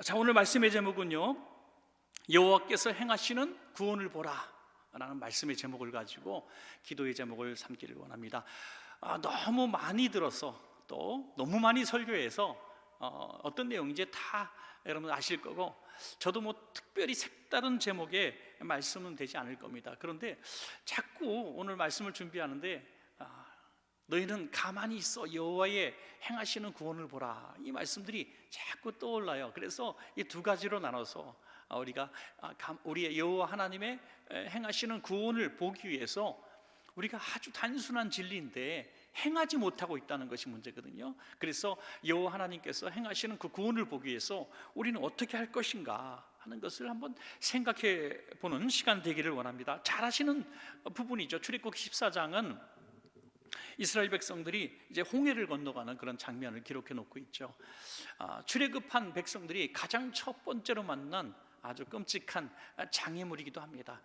자, 오늘 말씀의 제목은요, 여호와께서 행하시는 구원을 보라 라는 말씀의 제목을 가지고 기도의 제목을 삼기를 원합니다. 너무 많이 들어서 또 너무 많이 설교해서 어떤 내용인지 다 여러분 아실 거고, 저도 뭐 특별히 색다른 제목의 말씀은 되지 않을 겁니다. 그런데 자꾸 오늘 말씀을 준비하는데 너희는 가만히 있어 여호와의 행하시는 구원을 보라, 이 말씀들이 자꾸 떠올라요. 그래서 이 두 가지로 나눠서 우리가 우리의 여호와 하나님의 행하시는 구원을 보기 위해서, 우리가 아주 단순한 진리인데 행하지 못하고 있다는 것이 문제거든요. 그래서 여호와 하나님께서 행하시는 그 구원을 보기 위해서 우리는 어떻게 할 것인가 하는 것을 한번 생각해 보는 시간 되기를 원합니다. 잘 아시는 부분이죠. 출애굽기 14장은 이스라엘 백성들이 이제 홍해를 건너가는 그런 장면을 기록해 놓고 있죠. 출애굽한 백성들이 가장 첫 번째로 만난 아주 끔찍한 장애물이기도 합니다.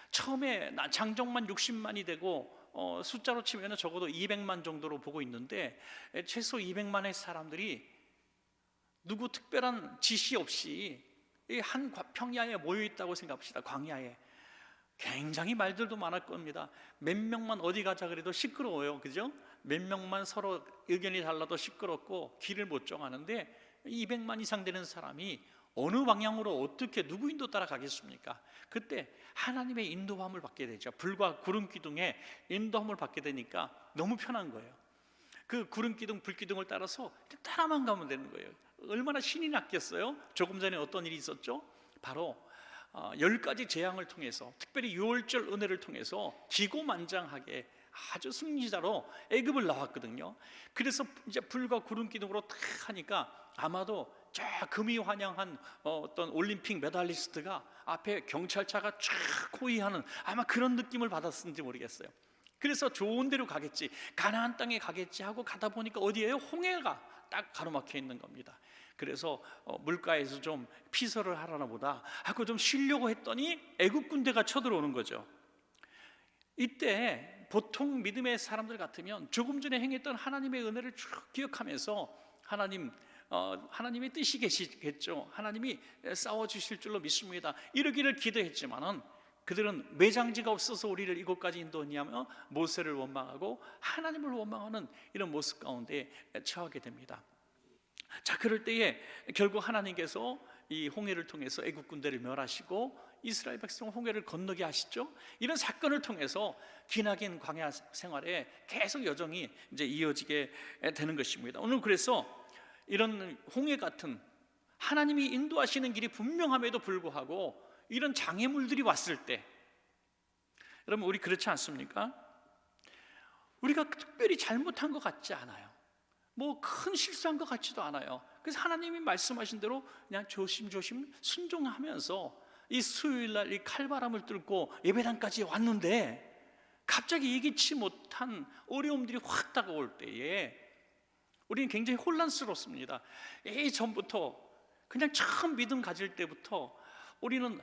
처음에 장정만 60만이 되고 숫자로 치면 적어도 200만 정도로 보고 있는데, 최소 200만의 사람들이 누구 특별한 지시 없이 한 평야에 모여 있다고 생각합시다. 광야에 굉장히 말들도 많을 겁니다. 몇 명만 어디 가자 그래도 시끄러워요, 그죠? 몇 명만 서로 의견이 달라도 시끄럽고 길을 못 정하는데 200만 이상 되는 사람이 어느 방향으로 어떻게 누구 인도 따라 가겠습니까? 그때 하나님의 인도함을 받게 되죠. 불과 구름 기둥에 인도함을 받게 되니까 너무 편한 거예요. 그 구름 기둥, 불 기둥을 따라서 따라만 가면 되는 거예요. 얼마나 신이 났겠어요? 조금 전에 어떤 일이 있었죠? 바로 10가지 재앙을 통해서, 특별히 유월절 은혜를 통해서 기고만장하게 아주 승리자로 애굽을 나왔거든요. 그래서 이제 불과 구름 기둥으로 탁 하니까 아마도 저 금이 환영한 어떤 올림픽 메달리스트가 앞에 경찰차가 쫙 호위하는 아마 그런 느낌을 받았는지 모르겠어요. 그래서 좋은 데로 가겠지, 가나안 땅에 가겠지 하고 가다 보니까 어디에요? 홍해가 딱 가로막혀 있는 겁니다. 그래서 물가에서 좀 피서를 하라나 보다 하고 좀 쉬려고 했더니 애국 군대가 쳐들어오는 거죠. 이때 보통 믿음의 사람들 같으면 조금 전에 행했던 하나님의 은혜를 쭉 기억하면서 하나님의 뜻이 계시겠죠. 하나님이 싸워주실 줄로 믿습니다, 이러기를 기도했지만은 그들은 매장지가 없어서 우리를 이곳까지 인도했냐며 모세를 원망하고 하나님을 원망하는 이런 모습 가운데 처하게 됩니다. 자, 그럴 때에 결국 하나님께서 이 홍해를 통해서 애국 군대를 멸하시고 이스라엘 백성 홍해를 건너게 하시죠. 이런 사건을 통해서 기나긴 광야 생활에 계속 여정이 이제 이어지게 되는 것입니다. 오늘 그래서 이런 홍해 같은 하나님이 인도하시는 길이 분명함에도 불구하고 이런 장애물들이 왔을 때, 여러분 우리 그렇지 않습니까? 우리가 특별히 잘못한 것 같지 않아요. 뭐 큰 실수한 것 같지도 않아요. 그래서 하나님이 말씀하신 대로 그냥 조심조심 순종하면서 이 수요일날 이 칼바람을 뚫고 예배당까지 왔는데, 갑자기 예기치 못한 어려움들이 확 다가올 때에 우리는 굉장히 혼란스럽습니다. 예전부터 그냥 처음 믿음 가질 때부터 우리는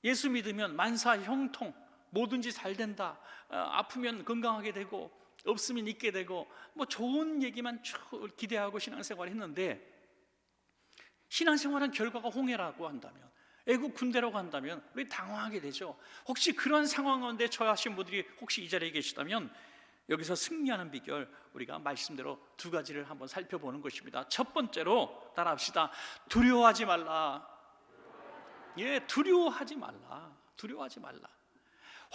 예수 믿으면 만사 형통, 뭐든지 잘 된다, 아프면 건강하게 되고 없으면 있게 되고, 뭐 좋은 얘기만 쭉 기대하고 신앙생활을 했는데, 신앙생활은 결과가 홍해라고 한다면, 애국 군대라고 한다면 우리 당황하게 되죠. 혹시 그런 상황 가운데 처하신 분들이 혹시 이 자리에 계시다면 여기서 승리하는 비결, 우리가 말씀대로 두 가지를 한번 살펴보는 것입니다. 첫 번째로 따라합시다. 두려워하지 말라. 두려워하지 말라. 두려워하지 말라.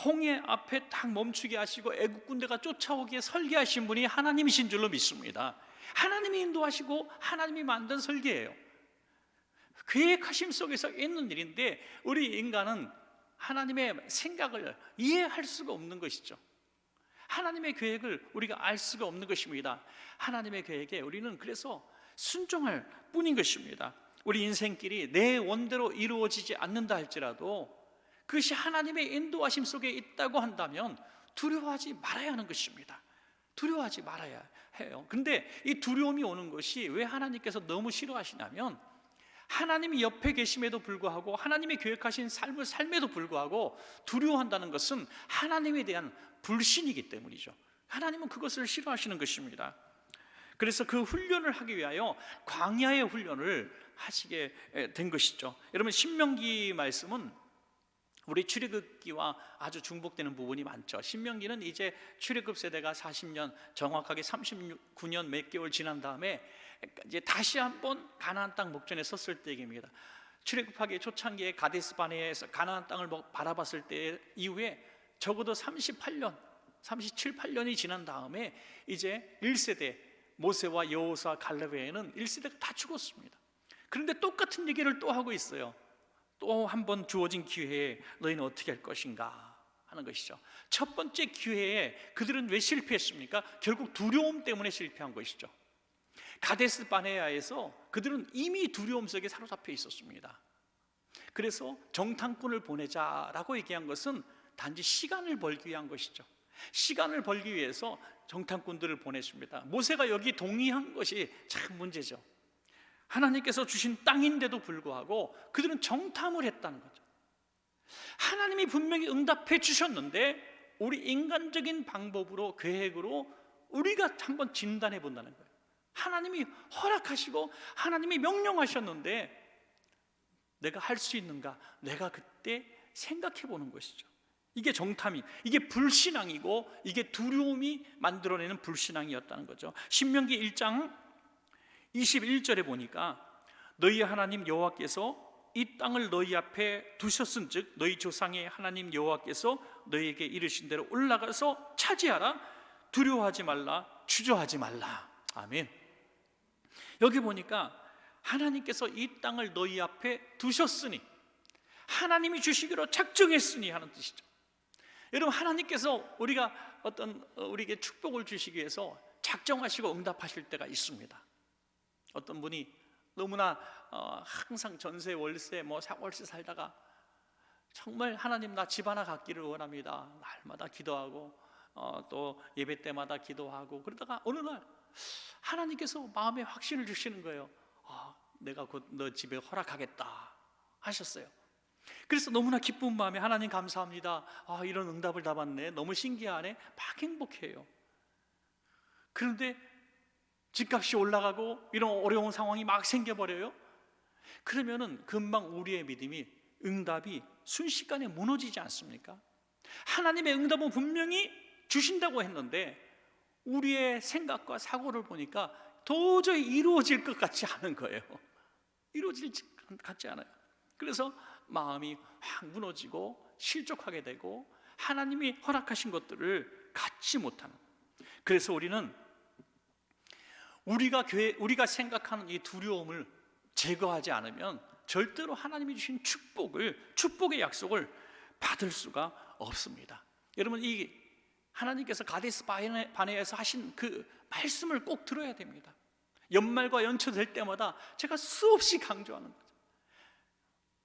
홍해 앞에 딱 멈추게 하시고 애국 군대가 쫓아오기에 설계하신 분이 하나님이신 줄로 믿습니다. 하나님이 인도하시고 하나님이 만든 설계예요. 계획하심 속에서 있는 일인데 우리 인간은 하나님의 생각을 이해할 수가 없는 것이죠. 하나님의 계획을 우리가 알 수가 없는 것입니다. 하나님의 계획에 우리는 그래서 순종할 뿐인 것입니다. 우리 인생길이 내 원대로 이루어지지 않는다 할지라도 그것이 하나님의 인도하심 속에 있다고 한다면 두려워하지 말아야 하는 것입니다. 두려워하지 말아야 해요. 그런데 이 두려움이 오는 것이 왜 하나님께서 너무 싫어하시냐면, 하나님이 옆에 계심에도 불구하고 하나님이 계획하신 삶을 삶에도 불구하고 두려워한다는 것은 하나님에 대한 불신이기 때문이죠. 하나님은 그것을 싫어하시는 것입니다. 그래서 그 훈련을 하기 위하여 광야의 훈련을 하시게 된 것이죠. 여러분, 신명기 말씀은 우리 출애굽기와 아주 중복되는 부분이 많죠. 신명기는 이제 출애굽 세대가 40년, 정확하게 39년 몇 개월 지난 다음에 이제 다시 한번 가나안 땅 목전에 섰을 때 얘기입니다. 출애굽하기 초창기에 가데스 바네아에서 가나안 땅을 바라봤을 때 이후에 적어도 38년, 37, 8년이 지난 다음에 이제 1세대 모세와 여호수아 갈렙에는 1세대가 다 죽었습니다. 그런데 똑같은 얘기를 또 하고 있어요. 또 한 번 주어진 기회에 너희는 어떻게 할 것인가 하는 것이죠. 첫 번째 기회에 그들은 왜 실패했습니까? 결국 두려움 때문에 실패한 것이죠. 가데스 바네아에서 그들은 이미 두려움 속에 사로잡혀 있었습니다. 그래서 정탐꾼을 보내자라고 얘기한 것은 단지 시간을 벌기 위한 것이죠. 시간을 벌기 위해서 정탐꾼들을 보냈습니다. 모세가 여기 동의한 것이 참 문제죠. 하나님께서 주신 땅인데도 불구하고 그들은 정탐을 했다는 거죠. 하나님이 분명히 응답해 주셨는데 우리 인간적인 방법으로, 계획으로 우리가 한번 진단해 본다는 거예요. 하나님이 허락하시고 하나님이 명령하셨는데 내가 할 수 있는가? 내가 그때 생각해 보는 것이죠. 이게 정탐이, 이게 불신앙이고 이게 두려움이 만들어내는 불신앙이었다는 거죠. 신명기 1장 21절에 보니까 너희 하나님 여호와께서 이 땅을 너희 앞에 두셨은즉 너희 조상의 하나님 여호와께서 너희에게 이르신 대로 올라가서 차지하라. 두려워하지 말라, 주저하지 말라. 아멘. 여기 보니까 하나님께서 이 땅을 너희 앞에 두셨으니, 하나님이 주시기로 작정했으니 하는 뜻이죠. 여러분, 하나님께서 우리에게 축복을 주시기 위해서 작정하시고 응답하실 때가 있습니다. 어떤 분이 너무나 항상 전세, 월세, 사월세 살다가 정말 하나님 나 집 하나 갖기를 원합니다. 날마다 기도하고 또 예배 때마다 기도하고 그러다가 어느 날 하나님께서 마음에 확신을 주시는 거예요. 내가 곧 너 집에 허락하겠다 하셨어요. 그래서 너무나 기쁜 마음에 하나님 감사합니다. 이런 응답을 다 받네. 너무 신기하네. 막 행복해요. 그런데 집값이 올라가고 이런 어려운 상황이 막 생겨버려요. 그러면은 금방 우리의 믿음이, 응답이 순식간에 무너지지 않습니까? 하나님의 응답은 분명히 주신다고 했는데 우리의 생각과 사고를 보니까 도저히 이루어질 것 같지 않은 거예요. 이루어질 것 같지 않아요. 그래서 마음이 확 무너지고 실족하게 되고 하나님이 허락하신 것들을 갖지 못하는. 그래서 우리는 우리가 생각하는 이 두려움을 제거하지 않으면 절대로 하나님이 주신 축복의 약속을 받을 수가 없습니다. 여러분, 이 하나님께서 가데스 바네아에서 하신 그 말씀을 꼭 들어야 됩니다. 연말과 연초될 때마다 제가 수없이 강조하는 거죠.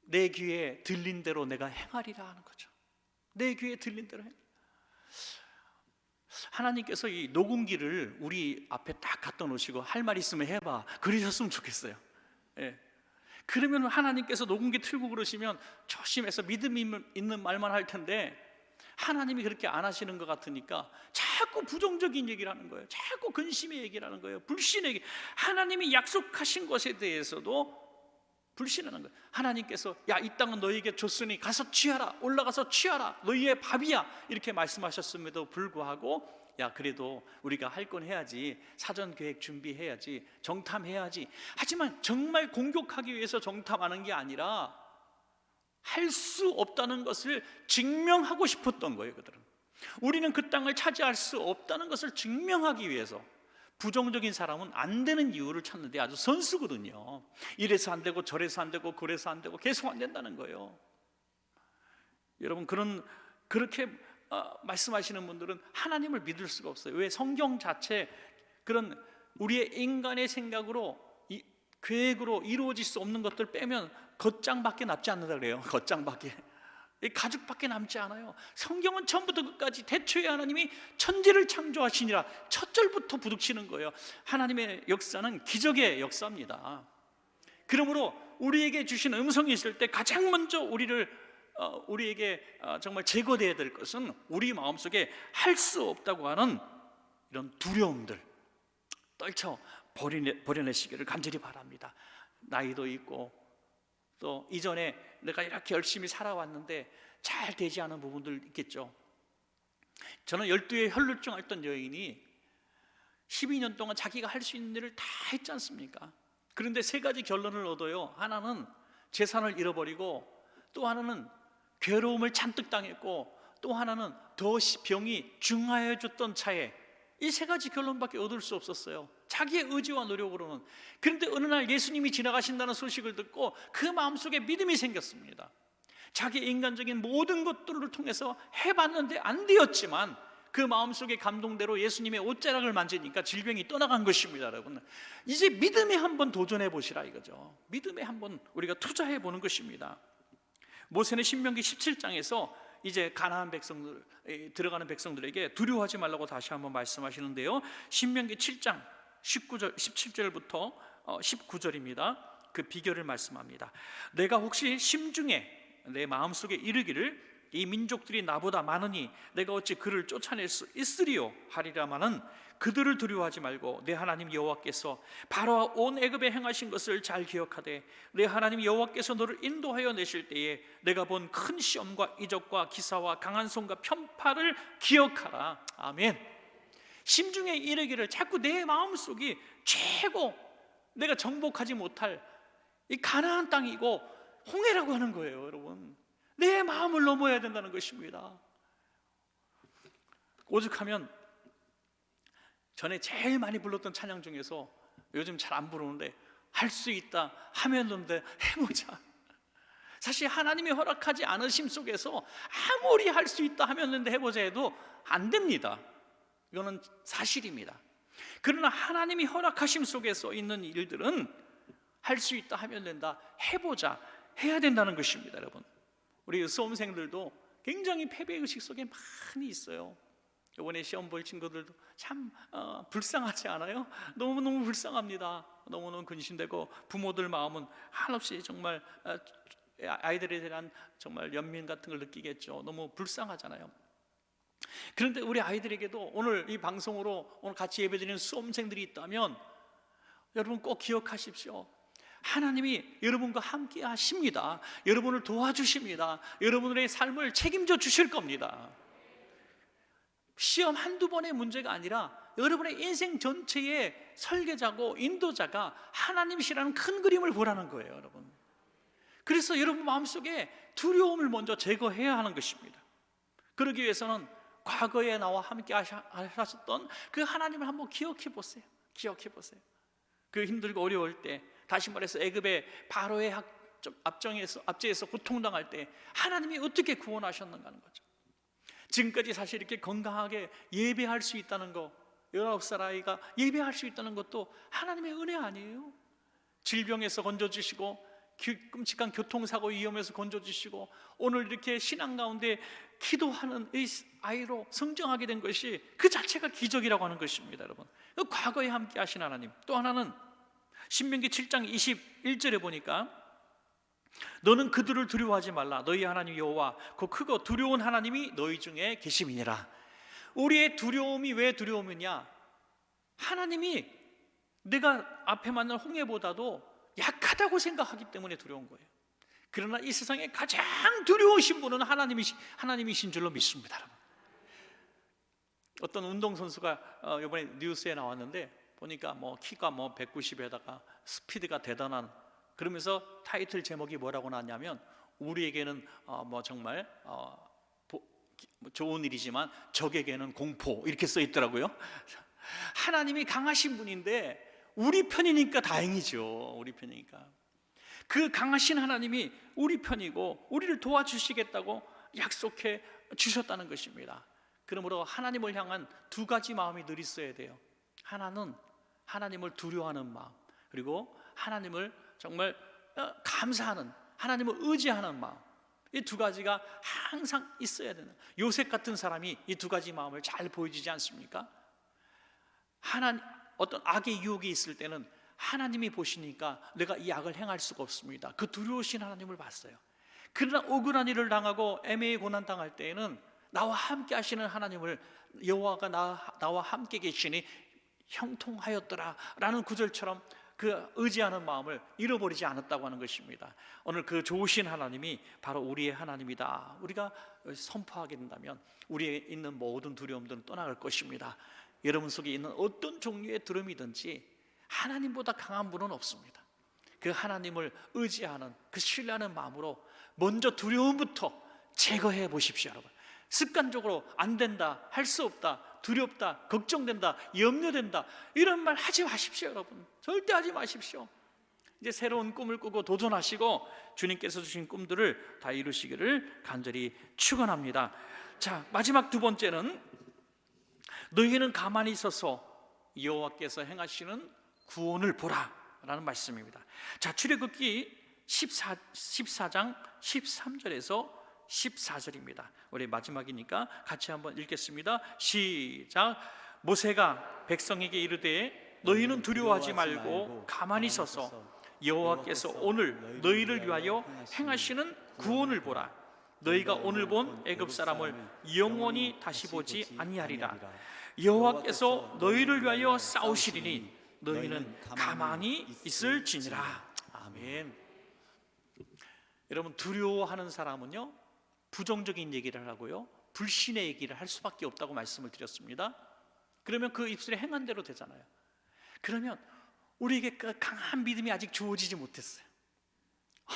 내 귀에 들린 대로 내가 행하리라 하는 거죠. 내 귀에 들린 대로 하나님께서 이 녹음기를 우리 앞에 딱 갖다 놓으시고 할 말 있으면 해봐, 그러셨으면 좋겠어요. 그러면 하나님께서 녹음기 틀고 그러시면 조심해서 믿음 있는 말만 할 텐데 하나님이 그렇게 안 하시는 것 같으니까 자꾸 부정적인 얘기를 하는 거예요. 자꾸 근심의 얘기를 하는 거예요. 불신의 얘기. 하나님이 약속하신 것에 대해서도 불신하는 거예요. 하나님께서 이 땅은 너희에게 줬으니 가서 취하라, 올라가서 취하라, 너희의 밥이야, 이렇게 말씀하셨음에도 불구하고 그래도 우리가 할 건 해야지, 사전 계획 준비해야지, 정탐해야지. 하지만 정말 공격하기 위해서 정탐하는 게 아니라 할 수 없다는 것을 증명하고 싶었던 거예요. 그들은 우리는 그 땅을 차지할 수 없다는 것을 증명하기 위해서 부정적인 사람은 안 되는 이유를 찾는데 아주 선수거든요. 이래서 안 되고 저래서 안 되고 그래서 안 되고 계속 안 된다는 거예요. 여러분, 그렇게 말씀하시는 분들은 하나님을 믿을 수가 없어요. 왜? 성경 자체 그런 우리의 인간의 생각으로 계획으로 이루어질 수 없는 것들 빼면 겉장밖에 남지 않는다 그래요. 겉장밖에, 가죽밖에 남지 않아요. 성경은 처음부터 끝까지 대초에 하나님이 천지를 창조하시니라 첫 절부터 부둥치는 거예요. 하나님의 역사는 기적의 역사입니다. 그러므로 우리에게 주신 음성이 있을 때 가장 먼저 우리에게 정말 제거되어야 될 것은 우리 마음속에 할 수 없다고 하는 이런 두려움들 떨쳐 버려내시기를 간절히 바랍니다. 나이도 있고 또 이전에 내가 이렇게 열심히 살아왔는데 잘 되지 않은 부분들 있겠죠. 저는 12의 혈루증 앓던 여인이 12년 동안 자기가 할 수 있는 일을 다 했지 않습니까? 그런데 세 가지 결론을 얻어요. 하나는 재산을 잃어버리고, 또 하나는 괴로움을 잔뜩 당했고, 또 하나는 더 병이 중하여졌던 차에, 이 세 가지 결론밖에 얻을 수 없었어요. 자기의 의지와 노력으로는. 그런데 어느 날 예수님이 지나가신다는 소식을 듣고 그 마음속에 믿음이 생겼습니다. 자기 인간적인 모든 것들을 통해서 해봤는데 안 되었지만 그 마음속의 감동대로 예수님의 옷자락을 만지니까 질병이 떠나간 것입니다. 여러분, 이제 믿음에 한번 도전해 보시라 이거죠. 믿음에 한번 우리가 투자해 보는 것입니다. 모세는 신명기 17장에서 이제 가나안 백성들, 들어가는 백성들에게 두려워하지 말라고 다시 한번 말씀하시는데요, 신명기 7장 19절, 17절부터 19절입니다. 그 비결을 말씀합니다. 내가 혹시 심중에 내 마음속에 이르기를 이 민족들이 나보다 많으니 내가 어찌 그를 쫓아낼 수 있으리요 하리라마는, 그들을 두려워하지 말고 내 하나님 여호와께서 바로와 온 애굽에 행하신 것을 잘 기억하되 내 하나님 여호와께서 너를 인도하여 내실 때에 내가 본 큰 시험과 이적과 기사와 강한 손과 편파를 기억하라. 아멘. 심중에 이르기를, 자꾸 내 마음속이 최고 내가 정복하지 못할 이 가나안 땅이고 홍해라고 하는 거예요. 여러분, 내 마음을 넘어야 된다는 것입니다. 오죽하면 전에 제일 많이 불렀던 찬양 중에서 요즘 잘 안 부르는데, 할 수 있다 하면는데 해보자. 사실 하나님이 허락하지 않으심 속에서 아무리 할 수 있다 하면는데 해보자 해도 안 됩니다. 이거는 사실입니다. 그러나 하나님이 허락하심 속에서 있는 일들은 할 수 있다 하면 된다, 해보자, 해야 된다는 것입니다. 여러분, 우리 수험생들도 굉장히 패배의식 속에 많이 있어요. 이번에 시험 볼 친구들도 참 불쌍하지 않아요? 너무너무 불쌍합니다. 너무너무 근심되고 부모들 마음은 한없이 정말 아이들에 대한 정말 연민 같은 걸 느끼겠죠. 너무 불쌍하잖아요. 그런데 우리 아이들에게도 오늘 이 방송으로 오늘 같이 예배드리는 수험생들이 있다면 여러분 꼭 기억하십시오. 하나님이 여러분과 함께 하십니다. 여러분을 도와주십니다. 여러분의 삶을 책임져 주실 겁니다. 시험 한두 번의 문제가 아니라 여러분의 인생 전체의 설계자고 인도자가 하나님이시라는 큰 그림을 보라는 거예요, 여러분. 그래서 여러분 마음속에 두려움을 먼저 제거해야 하는 것입니다. 그러기 위해서는 과거에 나와 함께 하셨던 그 하나님을 한번 기억해 보세요. 기억해 보세요. 그 힘들고 어려울 때, 다시 말해서 애굽의 바로의 압제에서 고통당할 때 하나님이 어떻게 구원하셨는가 하는 거죠. 지금까지 사실 이렇게 건강하게 예배할 수 있다는 거, 19살 아이가 예배할 수 있다는 것도 하나님의 은혜 아니에요? 질병에서 건져주시고 끔찍한 교통사고 위험에서 건져주시고 오늘 이렇게 신앙 가운데 기도하는 이 아이로 성장하게 된 것이 그 자체가 기적이라고 하는 것입니다. 여러분, 과거에 함께 하신 하나님. 또 하나는 신명기 7장 21절에 보니까 너는 그들을 두려워하지 말라. 너희 하나님 여호와 그 크고 두려운 하나님이 너희 중에 계심이니라. 우리의 두려움이 왜 두려움이냐? 하나님이 내가 앞에 만난 홍해보다도 약하다고 생각하기 때문에 두려운 거예요. 그러나 이 세상에 가장 두려우신 분은 하나님이신 줄로 믿습니다. 여러분. 어떤 운동선수가 이번에 뉴스에 나왔는데 보니까 키가 190에다가 스피드가 대단한, 그러면서 타이틀 제목이 뭐라고 나왔냐면 우리에게는 정말 좋은 일이지만 적에게는 공포, 이렇게 써 있더라고요. 하나님이 강하신 분인데 우리 편이니까 다행이죠. 우리 편이니까. 그 강하신 하나님이 우리 편이고 우리를 도와주시겠다고 약속해 주셨다는 것입니다. 그러므로 하나님을 향한 두 가지 마음이 늘 있어야 돼요. 하나는 하나님을 두려워하는 마음, 그리고 하나님을 정말 감사하는, 하나님을 의지하는 마음. 이 두 가지가 항상 있어야 되는, 요셉 같은 사람이 이 두 가지 마음을 잘 보여주지 않습니까? 어떤 악의 유혹이 있을 때는 하나님이 보시니까 내가 이 악을 행할 수가 없습니다. 그 두려우신 하나님을 봤어요. 그러나 억울한 일을 당하고 애매히 고난 당할 때에는 나와 함께 하시는 하나님을, 여호와가 나와 함께 계시니 형통하였더라 라는 구절처럼 그 의지하는 마음을 잃어버리지 않았다고 하는 것입니다. 오늘 그 좋으신 하나님이 바로 우리의 하나님이다, 우리가 선포하게 된다면 우리에 있는 모든 두려움들은 떠나갈 것입니다. 여러분 속에 있는 어떤 종류의 두려움이든지 하나님보다 강한 분은 없습니다. 그 하나님을 의지하는, 그 신뢰하는 마음으로 먼저 두려움부터 제거해 보십시오. 여러분, 습관적으로 안 된다, 할 수 없다, 두렵다, 걱정된다, 염려된다, 이런 말 하지 마십시오. 여러분, 절대 하지 마십시오. 이제 새로운 꿈을 꾸고 도전하시고 주님께서 주신 꿈들을 다 이루시기를 간절히 축원합니다. 자, 마지막 두 번째는 너희는 가만히 있어서 여호와께서 행하시는 구원을 보라 라는 말씀입니다. 자, 출애굽기 14장 13절에서 14절입니다. 우리 마지막이니까 같이 한번 읽겠습니다. 시작. 모세가 백성에게 이르되 너희는 두려워하지 말고 가만히 서서 여호와께서 오늘 너희를 위하여 행하시는 구원을 보라. 너희가 오늘 본 애굽 사람을 영원히 다시 보지 아니하리라. 여호와께서 너희를 위하여 싸우시리니 너희는 가만히 있을지니라. 아멘. 여러분, 두려워하는 사람은요, 부정적인 얘기를 하고요, 불신의 얘기를 할 수밖에 없다고 말씀을 드렸습니다. 그러면 그 입술에 행한 대로 되잖아요. 그러면 우리에게 그 강한 믿음이 아직 주어지지 못했어요.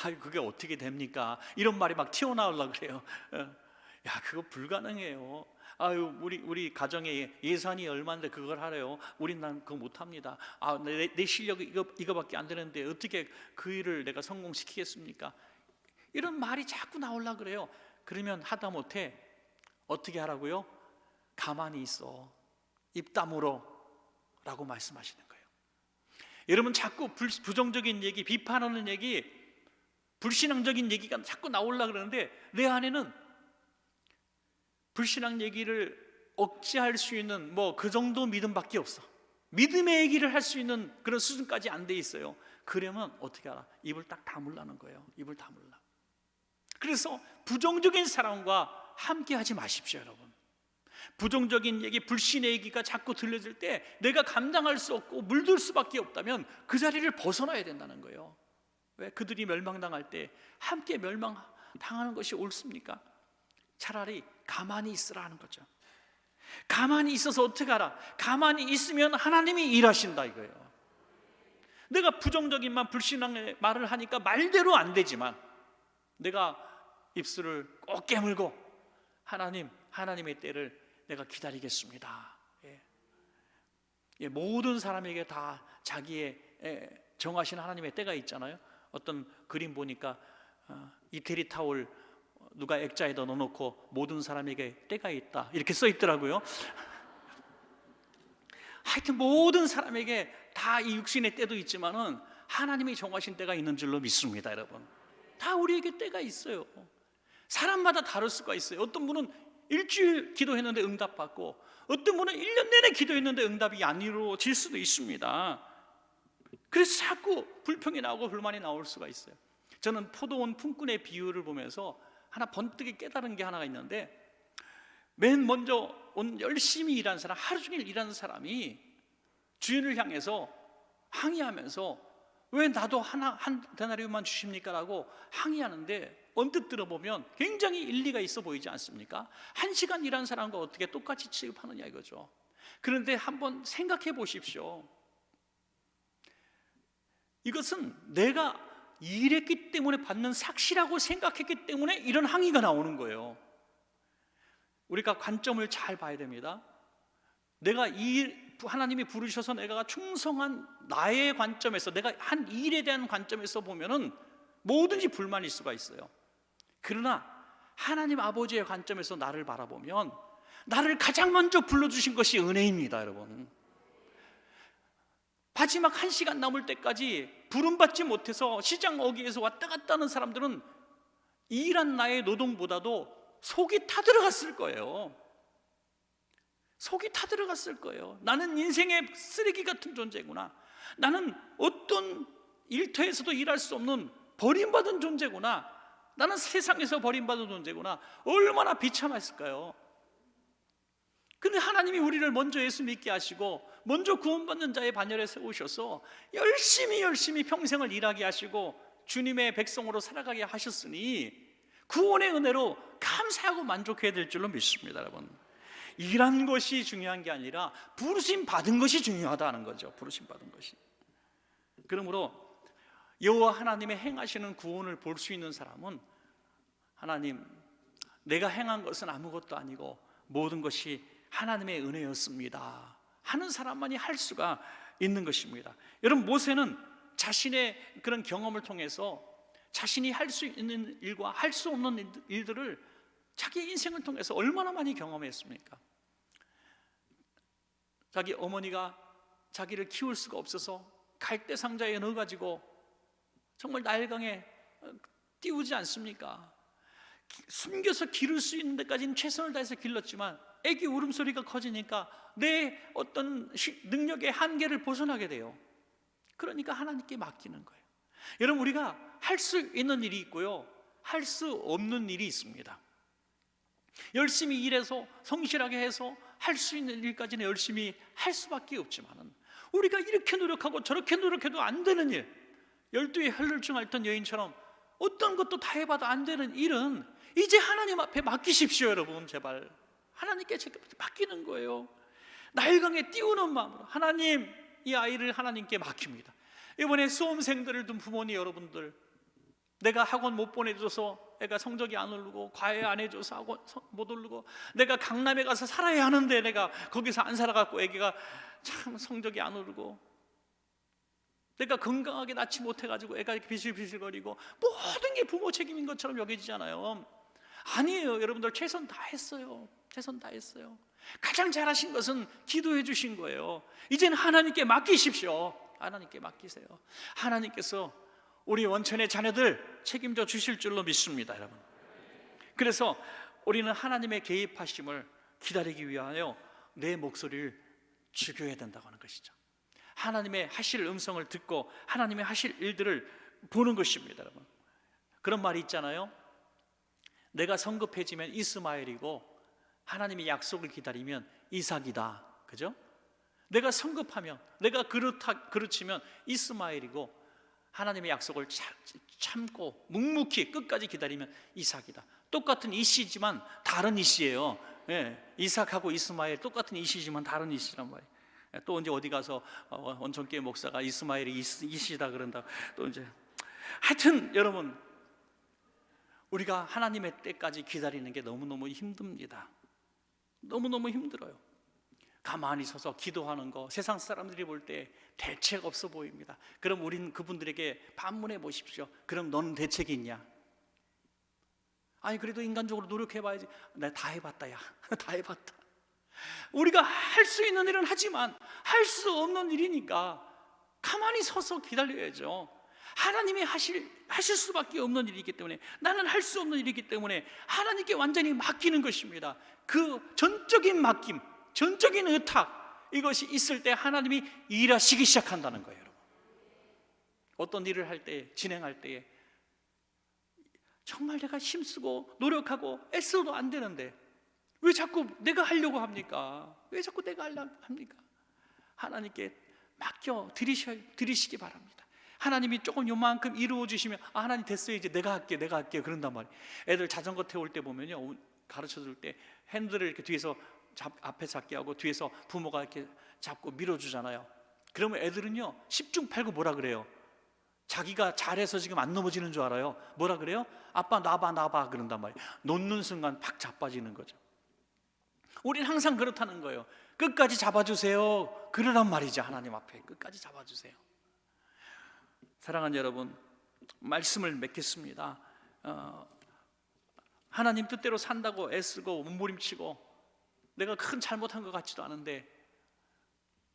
아유, 그게 어떻게 됩니까? 이런 말이 막 튀어나오려고 그래요. 야, 그거 불가능해요. 아유, 우리 가정에 예산이 얼마인데 그걸 하래요. 난 그거 못합니다. 아, 내 실력이 이거밖에 안 되는데 어떻게 그 일을 내가 성공시키겠습니까? 이런 말이 자꾸 나오려고 그래요. 그러면 하다못해 어떻게 하라고요? 가만히 있어, 입 다물어 라고 말씀하시는 거예요. 여러분, 자꾸 부정적인 얘기, 비판하는 얘기, 불신앙적인 얘기가 자꾸 나오려고 그러는데 내 안에는 불신앙 얘기를 억제할 수 있는 그 정도 믿음밖에 없어. 믿음의 얘기를 할 수 있는 그런 수준까지 안 돼 있어요. 그러면 어떻게 알아? 입을 딱 다물라는 거예요. 입을 다물라. 그래서 부정적인 사람과 함께 하지 마십시오. 여러분, 부정적인 얘기, 불신의 얘기가 자꾸 들려질 때 내가 감당할 수 없고 물들 수밖에 없다면 그 자리를 벗어나야 된다는 거예요. 왜? 그들이 멸망당할 때 함께 멸망당하는 것이 옳습니까? 차라리 가만히 있으라 하는 거죠. 가만히 있어서 어떻게 하라? 가만히 있으면 하나님이 일하신다 이거예요. 내가 부정적인 말, 불신앙의 말을 하니까 말대로 안 되지만 내가 입술을 꼭 깨물고 하나님의 때를 내가 기다리겠습니다. 모든 사람에게 다 자기의 정하신 하나님의 때가 있잖아요. 어떤 그림 보니까 이태리 타올 누가 액자에다 넣어놓고 모든 사람에게 때가 있다 이렇게 써 있더라고요. 하여튼 모든 사람에게 다 이 육신의 때도 있지만은 하나님이 정하신 때가 있는 줄로 믿습니다. 여러분, 다 우리에게 때가 있어요. 사람마다 다를 수가 있어요. 어떤 분은 일주일 기도했는데 응답받고 어떤 분은 1년 내내 기도했는데 응답이 안 이루어질 수도 있습니다. 그래서 자꾸 불평이 나오고 불만이 나올 수가 있어요. 저는 포도원 품꾼의 비유를 보면서 하나 번뜩이 깨달은 게 하나가 있는데, 맨 먼저 열심히 일하는 사람, 하루 종일 일하는 사람이 주인을 향해서 항의하면서 왜 나도 한 데나리온만 주십니까? 라고 항의하는데 언뜻 들어보면 굉장히 일리가 있어 보이지 않습니까? 1시간 일한 사람과 어떻게 똑같이 취급하느냐 이거죠. 그런데 한번 생각해 보십시오. 이것은 내가 일했기 때문에 받는 삭시라고 생각했기 때문에 이런 항의가 나오는 거예요. 우리가 관점을 잘 봐야 됩니다. 내가 하나님이 부르셔서 내가 충성한 나의 관점에서, 내가 한 일에 대한 관점에서 보면은 뭐든지 불만일 수가 있어요. 그러나 하나님 아버지의 관점에서 나를 바라보면 나를 가장 먼저 불러주신 것이 은혜입니다. 여러분, 마지막 1시간 남을 때까지 부름받지 못해서 시장 어귀에서 왔다 갔다 하는 사람들은 일한 나의 노동보다도 속이 타들어갔을 거예요. 속이 타들어갔을 거예요. 나는 인생의 쓰레기 같은 존재구나. 나는 어떤 일터에서도 일할 수 없는 버림받은 존재구나. 나는 세상에서 버림받은 존재구나. 얼마나 비참했을까요? 근데 하나님이 우리를 먼저 예수 믿게 하시고 먼저 구원받는 자의 반열에 세우셔서 열심히 평생을 일하게 하시고 주님의 백성으로 살아가게 하셨으니 구원의 은혜로 감사하고 만족해야 될 줄로 믿습니다. 여러분, 일한 것이 중요한 게 아니라 부르심 받은 것이 중요하다는 거죠. 부르심 받은 것이. 그러므로 여호와 하나님의 행하시는 구원을 볼 수 있는 사람은 하나님, 내가 행한 것은 아무것도 아니고 모든 것이 하나님의 은혜였습니다 하는 사람만이 할 수가 있는 것입니다. 여러분, 모세는 자신의 그런 경험을 통해서 자신이 할 수 있는 일과 할 수 없는 일들을 자기 인생을 통해서 얼마나 많이 경험했습니까? 자기 어머니가 자기를 키울 수가 없어서 갈대 상자에 넣어가지고 정말 나일강에 띄우지 않습니까? 숨겨서 기를 수 있는 데까지는 최선을 다해서 길렀지만 애기 울음소리가 커지니까 내 어떤 능력의 한계를 벗어나게 돼요. 그러니까 하나님께 맡기는 거예요. 여러분, 우리가 할 수 있는 일이 있고요, 할 수 없는 일이 있습니다. 열심히 일해서 성실하게 해서 할 수 있는 일까지는 열심히 할 수밖에 없지만은 우리가 이렇게 노력하고 저렇게 노력해도 안 되는 일, 12의 혈루증 앓던 여인처럼 어떤 것도 다 해봐도 안 되는 일은 이제 하나님 앞에 맡기십시오. 여러분, 제발 하나님께 맡기는 거예요. 나일강에 띄우는 마음으로 하나님, 이 아이를 하나님께 맡깁니다. 이번에 수험생들을 둔 부모님 여러분들, 내가 학원 못 보내줘서 애가 성적이 안 오르고 과외 안 해줘서 학원 못 오르고 내가 강남에 가서 살아야 하는데 내가 거기서 안 살아갖고 애기가 참 성적이 안 오르고 내가 건강하게 낳지 못해가지고 애가 이렇게 비실비실거리고 모든 게 부모 책임인 것처럼 여겨지잖아요. 아니에요. 여러분들 최선 다했어요. 최선 다했어요. 가장 잘하신 것은 기도해 주신 거예요. 이제는 하나님께 맡기십시오. 하나님께 맡기세요. 하나님께서 우리 원천의 자녀들 책임져 주실 줄로 믿습니다. 여러분, 그래서 우리는 하나님의 개입하심을 기다리기 위하여 내 목소리를 죽여야 된다고 하는 것이죠. 하나님의 하실 음성을 듣고 하나님의 하실 일들을 보는 것입니다. 여러분, 그런 말이 있잖아요. 내가 성급해지면 이스마엘이고 하나님의 약속을 기다리면 이삭이다. 그죠? 내가 성급하면, 내가 그르치면 이스마엘이고 하나님의 약속을 참고 묵묵히 끝까지 기다리면 이삭이다. 똑같은 이씨지만 다른 이씨예요. 이삭하고 이스마엘 똑같은 이씨지만 다른 이씨란 말이에요. 또 이제 어디 가서 원천교회 목사가 이스마엘이 이씨다 그런다. 또 이제 하여튼 여러분, 우리가 하나님의 때까지 기다리는 게 너무너무 힘듭니다. 너무너무 힘들어요. 가만히 서서 기도하는 거 세상 사람들이 볼 때 대책 없어 보입니다. 그럼 우린 그분들에게 반문해 보십시오. 그럼 너는 대책이 있냐? 아니, 그래도 인간적으로 노력해봐야지. 내가 다 해봤다. 야, 다 해봤다. 우리가 할 수 있는 일은 하지만 할 수 없는 일이니까 가만히 서서 기다려야죠. 하나님이 하실 수밖에 없는 일이기 때문에, 나는 할 수 없는 일이기 때문에 하나님께 완전히 맡기는 것입니다. 그 전적인 맡김, 전적인 의탁, 이것이 있을 때 하나님이 일하시기 시작한다는 거예요. 여러분, 어떤 일을 할 때, 진행할 때에 정말 내가 힘쓰고 노력하고 애써도 안 되는데 왜 자꾸 내가 하려고 합니까? 왜 자꾸 내가 하려고 합니까? 하나님께 맡겨 드리시기 바랍니다. 하나님이 조금 요만큼 이루어 주시면 하나님 됐어요, 이제 내가 할게 그런단 말이에요. 애들 자전거 태울 때 보면요, 가르쳐 줄 때 핸들을 이렇게 뒤에서 앞에 잡게 하고 뒤에서 부모가 이렇게 잡고 밀어주잖아요. 그러면 애들은요 10중 8구 뭐라 그래요? 자기가 잘해서 지금 안 넘어지는 줄 알아요. 뭐라 그래요? 아빠 나봐 그런단 말이에요. 놓는 순간 팍 자빠지는 거죠. 우리는 항상 그렇다는 거예요. 끝까지 잡아주세요 그러란 말이죠. 하나님 앞에 끝까지 잡아주세요. 사랑하는 여러분, 말씀을 맺겠습니다. 하나님 뜻대로 산다고 애쓰고 몸부림치고 내가 큰 잘못한 것 같지도 않은데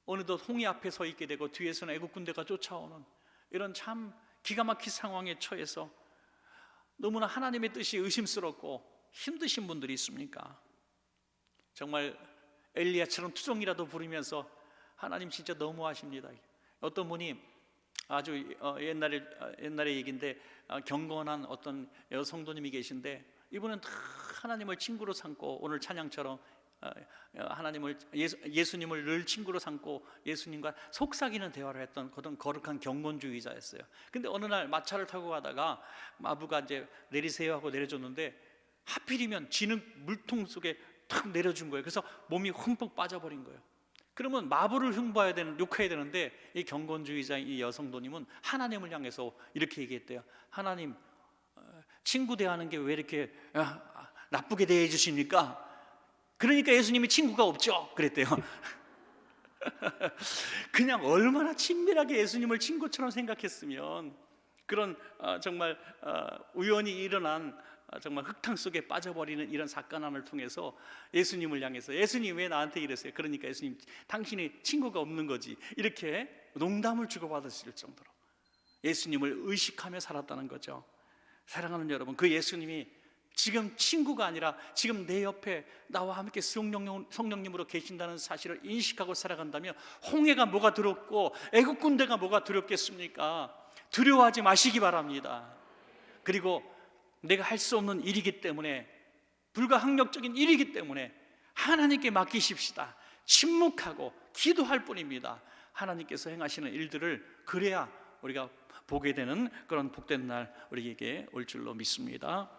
어느덧 홍해 앞에 서 있게 되고 뒤에서는 애국 군대가 쫓아오는 이런 참 기가 막힌 상황에 처해서 너무나 하나님의 뜻이 의심스럽고 힘드신 분들이 있습니까? 정말 엘리야처럼 투정이라도 부리면서 하나님 진짜 너무하십니다. 어떤 분이 아주 옛날의 얘기인데 경건한 어떤 여성도님이 계신데 이분은 다 하나님을 친구로 삼고 오늘 찬양처럼 하나님을 예수님을 늘 친구로 삼고 예수님과 속삭이는 대화를 했던 그런 거룩한 경건주의자였어요. 근데 어느 날 마차를 타고 가다가 마부가 이제 내리세요 하고 내려줬는데 하필이면 지는 물통 속에 탁 내려준 거예요. 그래서 몸이 흠뻑 빠져버린 거예요. 그러면 마부를 흉보해야 되는, 욕해야 되는데 이 경건주의자인 이 여성도님은 하나님을 향해서 이렇게 얘기했대요. 하나님, 친구 대하는 게 왜 이렇게 나쁘게 대해 주십니까? 그러니까 예수님이 친구가 없죠 그랬대요. 그냥 얼마나 친밀하게 예수님을 친구처럼 생각했으면 그런 정말 우연히 일어난 정말 흙탕 속에 빠져버리는 이런 사건을 통해서 예수님을 향해서 예수님 왜 나한테 이랬어요? 그러니까 예수님 당신이 친구가 없는 거지, 이렇게 농담을 주고받으실 정도로 예수님을 의식하며 살았다는 거죠. 사랑하는 여러분, 그 예수님이 지금 친구가 아니라 지금 내 옆에 나와 함께 성령님으로 계신다는 사실을 인식하고 살아간다면 홍해가 뭐가 두렵고 애국 군대가 뭐가 두렵겠습니까? 두려워하지 마시기 바랍니다. 그리고 내가 할 수 없는 일이기 때문에, 불가항력적인 일이기 때문에 하나님께 맡기십시다. 침묵하고 기도할 뿐입니다. 하나님께서 행하시는 일들을 그래야 우리가 보게 되는 그런 복된 날 우리에게 올 줄로 믿습니다.